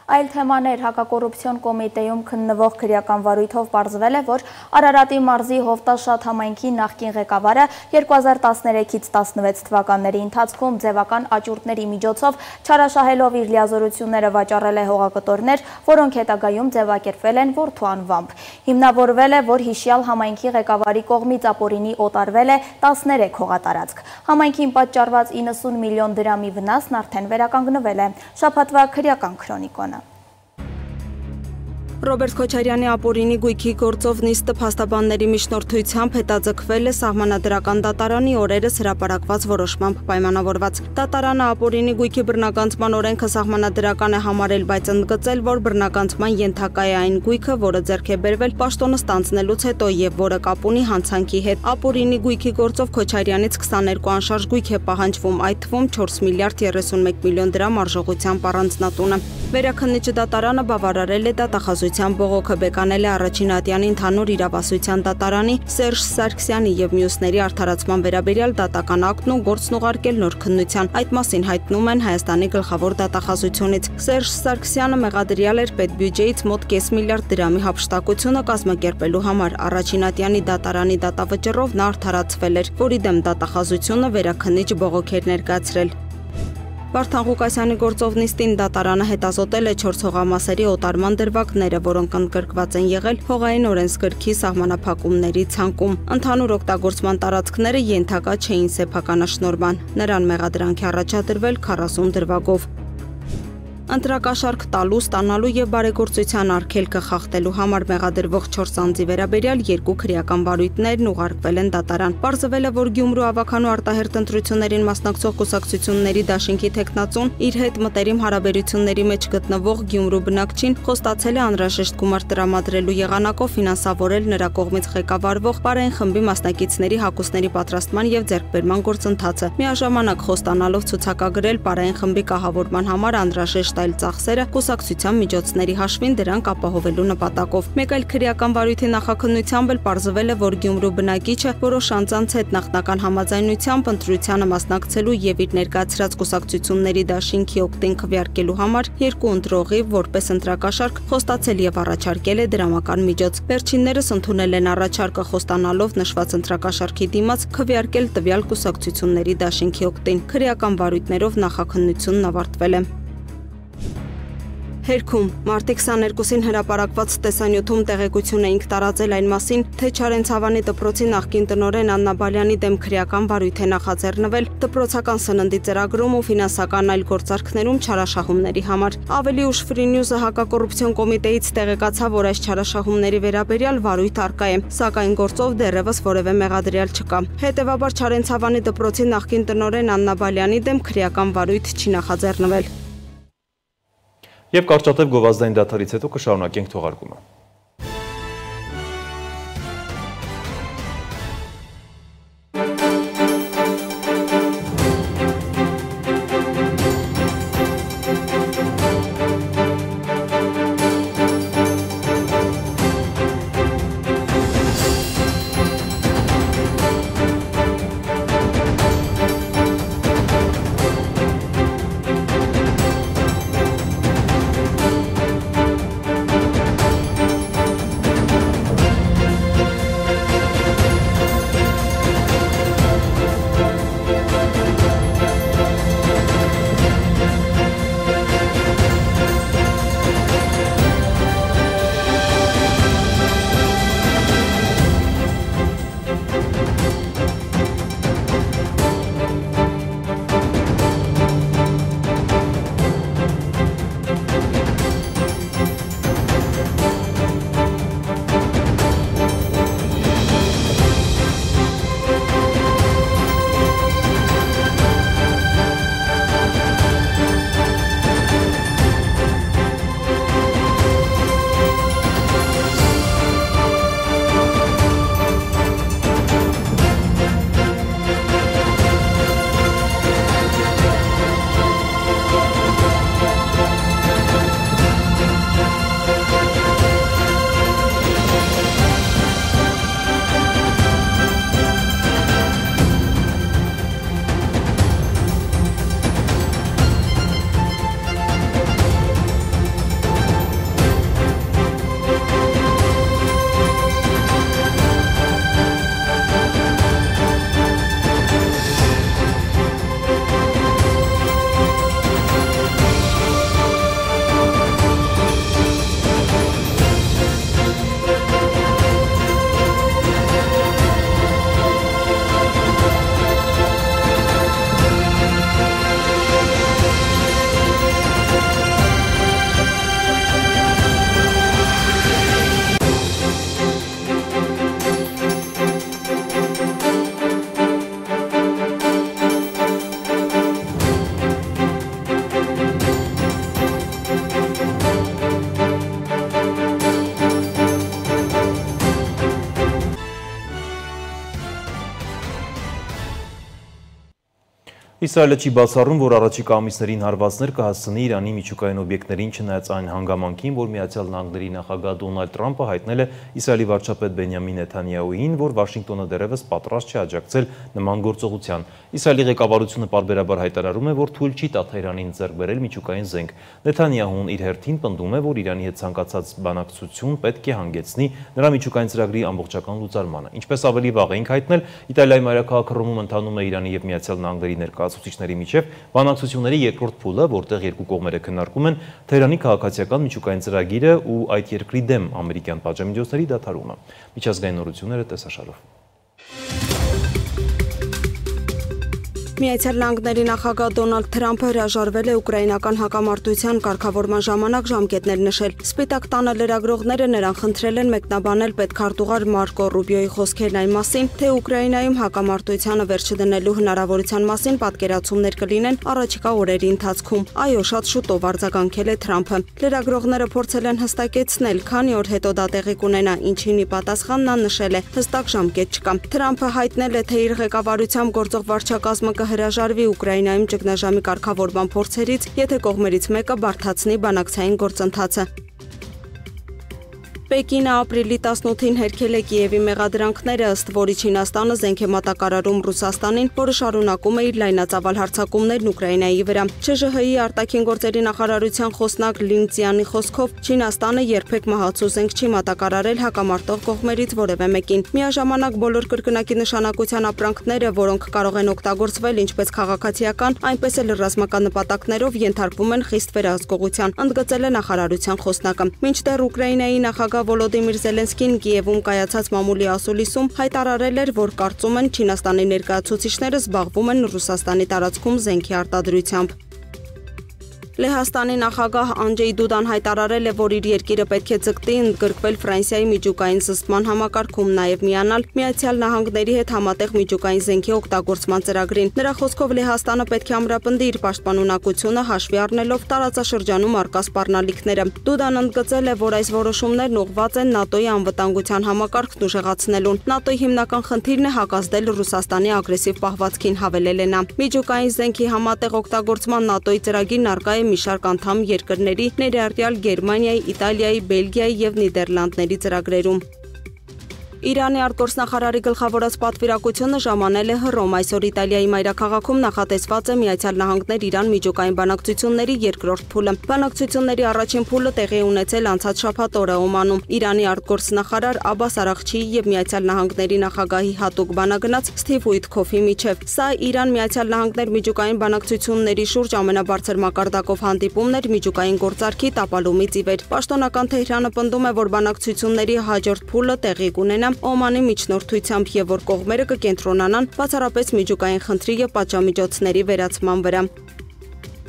Այլ թեմաներ հակակոռուպցիոն կոմիտեում քննվող քրեական վարույթով պարզվել է, որ Արարատի մարզի Հովտաշատ համայնքի նախկին ղեկավարը 2013-ից 16 թվականների ընթացքում ձևական աճուրդների միջոցով չարաշահելով իր լիազորությունները վաճառել է հողակտորներ, որոնք հետագայում ձևակերպվել են որդու անվամբ։ Հիմնավորվել է, որ հիշյալ համայնքի ղեկավարի կողմից ապօրինի օտարվել է 13 հողատարածք։ Համայնքին պատճառված 90 միլիոն դրամի վնասն արդեն վերականգնվել է։ Շաբաթվա քրեական քրոնիկոնը։ Ռոբերտ Քոչարյանի ապօրինի գույքի գործով նիստը փաստաբանների միջնորդությամբ հետաձգվել է Սահմանադրական դատարանի օրերս հրապարակված որոշմամբ պայմանավորված։ Դատարանը ապօրինի գույքի բռնականցման օրենքը սահմանադրական է համարել, բայց ընդգծել, որ բռնականցման ենթակա է այն գույքը, որը ձեռք է բերվել պաշտոնը ստանձնելուց հետո եւ որը կապ ունի հանցանքի հետ։ Ապօրինի գույքի գործով Քոչարյանից 22 անշարժ գույք է պահանջվում, այդ թվում 4 միլիարդ 31 միլիոն դրամ արժողությամբ առանձնատունը։ Վերաքննիչը դատարանը բավարարել է դատախազության բողոքը, բեկանել է առաջին ատյանի ընդհանուր իրավասության դատարանի Սերժ Սարգսյանի եւ մյուսների արդարացման վերաբերյալ դատական ակտն ու գործն ուղարկել նոր քննության։ Այդ մասին հայտնում են Հայաստանի գլխավոր դատախազությունից։ Սերժ Սարգսյանը մեղադրյալ էր պետբյուջեից մոտ 5 միլիարդ դրամի հափշտակությունը կազմակերպելու համար։ Առաջին ատյանի դատարանի դատավճռով նա արդարացվել էր, որի դեմ դատախազությունը վերաքննիչ բողոք էր ներկայացրել։ Վարդան Ղուկասյանի գործով նիստին դատարանը հետազոտել է 4 հողամասերի օտարման դրվագները, որոնք ընդգրկված են եղել հողային օրենսգրքի սահմանափակումների ցանկում։ Ընդհանուր օգտագործման տարածքները ենթակա չէին սեփականաշնորհման։ Նրան մեղադրանք է առաջադրվել 40 դրվագով։ Ընտրակաշարք տալու, ստանալու եւ բարեգործության արգելքը խախտելու համար մեղադրվող 4 անձի վերաբերյալ 2 քրեական վարույթներն ուղարկվել են դատարան։ Պարզվել է, որ Գյումրու ավականու արտահերթ ընտրություններին մասնակցող կուսակցությունների դաշինքի տեխնացուն իր հետ մտերիմ հարաբերությունների մեջ գտնվող Գյումրու բնակչին խոստացել է անհրաժեշտ գումար տրամադրելու եղանակով ֆինանսավորել նրա կողմից ղեկավարվող Պարային խմբի մասնակիցների հագուստների պատրաստման եւ ձեռքբերման գործընթացը։ Միաժամանակ խոստանալով ցուցակագրել Պարային խմբի կահավորման համար անհրաժեշտ այլ ծախսերը կուսակցության միջոցների հաշվին դրանք ապահովելու նպատակով։ Մեկ այլ քրեական վարույթի նախաքննությամբ էլ պարզվել է, որ Գյումրու բնակիչը որոշ անձանց հետ նախնական համաձայնությամբ ընտրությանը մասնակցելու եւ իր ներկայացրած կուսակցությունների դաշինքի օգտին քվեարկելու համար 2 ընտրողի որպես ընտրակաշարք խոստացել եւ առաջարկել է դրամական միջոց։ Վերջիններս ընդունել են առաջարկը խոստանալով նշված ընտրակաշարքի դիմաց քվեարկել տվյալ կուսակցությունների դաշինքի օգտին։ Քրեական վարույթներով նախաքննությունն ավարտվել է։ Հերքում մարտի 22-ին հրապարակված տեսանյութում տեղեկություն էինք տարածել այն մասին, թե Չարենցավանի դպրոցի նախկին տնօրեն Աննա Բալյանի դեմ քրեական վարույթ է նախաձեռնվել դպրոցական սննդի ծրագրում ու ֆինանսական այլ գործարքներում չարաշահումների համար։ Ավելի ուշ Free News-ը հակակոռուպցիոն կոմիտեից տեղեկացավ, որ այս չարաշահումների վերաբերյալ վարույթ առկա է, սակայն գործով դեռևս որևէ մեղադրյալ չկա։ Հետևաբար Չարենցավանի դպրոցի նախկին տնօրեն Աննա Բալյանի դեմ քրեական վարույթ չի նախաձեռնվել։ Եվ կարճատև գովազդային դադարից հետո կշարունակենք թողարկումը։ Իսրայելը չի բացառում, որ առաջիկա ամիսներին հարվածներ կհասցնի Իրանի միջուկային օբյեկտներին, չնայած այն հանգամանքին, որ Միացյալ Նահանգների նախագահ Դոնալդ Թրամփը հայտնել է Իսրայելի վարչապետ Բենյամին Նեթանյահուին, որ Վաշինգտոնը դեռևս պատրաստ չէ աջակցել նման գործողության։ Իսրայելի ղեկավարությունը պարբերաբար հայտարարում է, որ թույլ չի տա Թեհրանին ձեռք բերել միջուկային զենք։ Նեթանյահուն իր հերթին պնդում է, որ Իրանի հետ ցանկացած բանակցություն պետք է հանգեցնի նրա միջուկային ծրագրի ամբողջական լուծարմանը։ Ինչպես ավելի վաղ էինք հայտնել, Իտալիայի մայրաքաղաք Հռոմում ընթանում է Իրանի եւ Միացյալ Նահանգների ներկայացուցիչ ներկայացուցիչների միջև բանակցությունների երկրորդ փուլը, որտեղ երկու կողմերը քննարկում են Թեհրանի քաղաքացիական միջուկային ծրագիրը ու այդ երկրի դեմ ամերիկյան պատժամիջոցների դադարումը։ Միջազգային նորությունները տեսաշարով։ Միացյալ Նահանգների նախագահ Դոնալդ Թրամփը հրաժարվել է ուկրաինական հակամարտության կարգավորման ժամանակ ժամկետներ նշել։ Սպիտակ տանը լրագրողները նրան խնդրել են մեկնաբանել պետքարտուղար Մարկո Ռուբիոյի խոսքերն այն մասին, թե Ուկրաինայում հակամարտությանը վերջ դնելու հնարավորության մասին պատկերացումներ կլինեն առաջիկա օրերի ընթացքում։ Այո, շատ շուտով արձագանքել է Թրամփը։ Լրագրողները փորձել են հստակեցնել, քանի օր հետո դա տեղի կունենա, ինչին ի պատասխան նա նշել է, հստակ ժամկետ չկա։ Թրամփը հայտնել է, թե իր ղեկավարությամբ գործող վարչակազմը հրաժարվի Ուկրաինայում ճգնաժամի կարգավորման փորձերից, եթե կողմերից մեկը բարդացնի բանակցային գործընթացը։ Պեկինը ապրիլի 18-ին հերքել է Կիևի մեղադրանքները, ըստ որի Չինաստանը զենք է մատակարարում Ռուսաստանին, որը շարունակում է իր լայնածավալ հարձակումներն Ուկրաինայի վրա։ ՉԺՀ-ի արտաքին գործերի նախարարության խոսնակ Լին Ցյանի խոսքով Չինաստանը երբեք մահացու զենք չի մատակարարել հակամարտող կողմերից որևէ մեկին։ Միաժամանակ բոլոր կրկնակի նշանակության ապրանքները, որոնք կարող են օգտագործվել ինչպես քաղաքացիական, այնպես էլ ռազմական նպատակներով, ենթարկվում են խիստ վերահսկողության, ընդգծել է նախարարության խոսնակը։ Մինչդեռ Ուկրաինայի նախագահ Վոլոդիմիր Զելենսկին Կիևում կայացած մամուլի ասուլիսում հայտարարել էր, որ կարծում են Չինաստանի ներկայացուցիչները զբաղվում են Ռուսաստանի տարածքում զենքի արտադրությամբ։ Լեհաստանի նախագահ Անջեյ Դուդան հայտարարել է, որ իր երկիրը պետք է ձգտի ընդգրկվել Ֆրանսիայի միջուկային զսպման համակարգում, նաև միանալ Միացյալ Նահանգների հետ համատեղ միջուկային զենքի օգտագործման ծրագրին։ Նրա խոսքով Լեհաստանը պետք է ամրապնդի իր պաշտպանունակությունը հաշվի առնելով տարածաշրջանում առկա սպառնալիքները։ Դուդան ընդգծել է, որ այս որոշումներն ուղղված են ՆԱՏՕ-ի անվտանգության համակարգն ուժեղացնելուն։ ՆԱՏՕ-ի հիմնական խնդիրն է հակազդել Ռուսաստանի ագրեսիվ պահվածքին, հավելել է նա։ Միջուկային զենքի համատեղ օգտագործման ՆԱՏՕ-ի ծրագիրն առկա է մի շարք անդամ երկրների, ներառյալ Գերմանիայի, Իտալիայի, Բելգիայի եւ Նիդերլանդների ծրագրերում։ Իրանի արտգործնախարարի գլխավորած պատվիրակությունը ժամանել է Հռոմ։ Այսօր Իտալիայի մայրաքաղաքում նախատեսված է Միացյալ Նահանգներ-Իրան միջուկային բանակցությունների երկրորդ փուլը։ Բանակցությունների առաջին փուլը տեղի ունեցել անցած շաբաթ օրը Օմանում։ Իրանի արտգործնախարար Աբբաս Արաղչիի եւ Միացյալ Նահանգների նախագահի հատուկ բանագնաց Սթիվ Ուիթքոֆի միջև։ Սա Իրան-Միացյալ Նահանգներ միջուկային բանակցությունների շուրջ ամենաբարձր մակարդակով հանդիպումն էր միջուկային գործարքի տապալումից ի վեր։ Պաշտոնական Թեհրանը պնդում է, որ բանակցությունների հաջորդ փուլը տեղի կունենա Օմանի միջնորդությամբ եւ որ կողմերը կկենտրոնանան բացառապես միջուկային խնդրի եւ պատժամիջոցների վերացման վրա։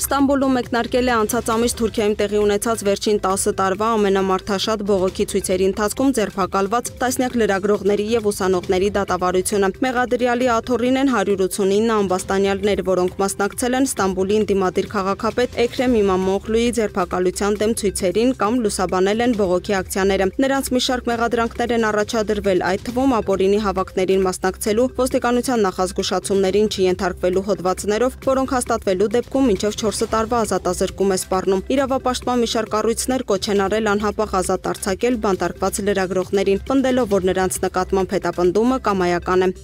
Ստամբուլում մեկնարկել է անցած ամիս Թուրքիայում տեղի ունեցած վերջին 10 տարվա ամենամարդաշատ բողոքի ցույցերի ընթացքում ձերբակալված տասնյակ լրագրողների եւ ուսանողների դատավարությունը։ Մեղադրյալի աթոռին են 189 ամբաստանյալներ, որոնք մասնակցել են Ստամբուլի ընդդիմադիր քաղաքապետ Էքրեմ Իմամօղլուի ձերբակալության դեմ ցույցերին կամ լուսաբանել են բողոքի ակցիաները։ Նրանց մի շարք մեղադրանքներ են առաջադրվել, այդ թվում ապօրինի հավաքներին մասնակցելու, ոստիկանության նախազգուշացումներին չենթարկվելու հոդվածներով, որոնք հաստատվելու դեպքում մինչև 4 տարվա ազատազրկում է սպառնում։ Իրավապաշտպան մի շարք կառույցներ կոչ են արել անհապաղ ազատ արձակել բանտարկված լրագրողներին, պնդելով, որ նրանց նկատմամբ հետապնդումը կամայական է։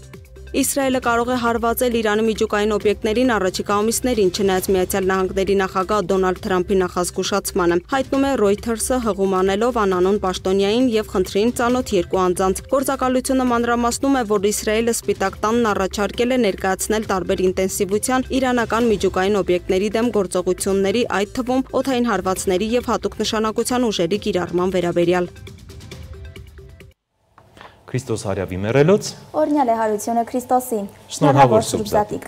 Իսրայելը կարող է հարվածել Իրանի միջուկային օբյեկտներին առաջիկա ամիսներին, չնայած Միացյալ Նահանգների նախագահ Դոնալդ Թրամփի նախազգուշացմանը, հայտնում է Reuters-ը հղումանելով անանուն պաշտոնյային եւ խնդրին ծանոթ երկու անձանց։ Գործակալությունը մանրամասնում է, որ Իսրայելը Սպիտակ տանն առաջարկել է ներկայացնել տարբեր ինտենսիվության իրանական միջուկային օբյեկտների դեմ գործողությունների, այդ թվում օդային հարվածների եւ հատուկ նշանակության ուժերի կիրառման վերաբերյալ։ Քրիստոս հարյավի մեռելոց։ Օրհնյալ է հարությունը Քրիստոսի։ Շնորհավոր Սուրբ Զատիկ։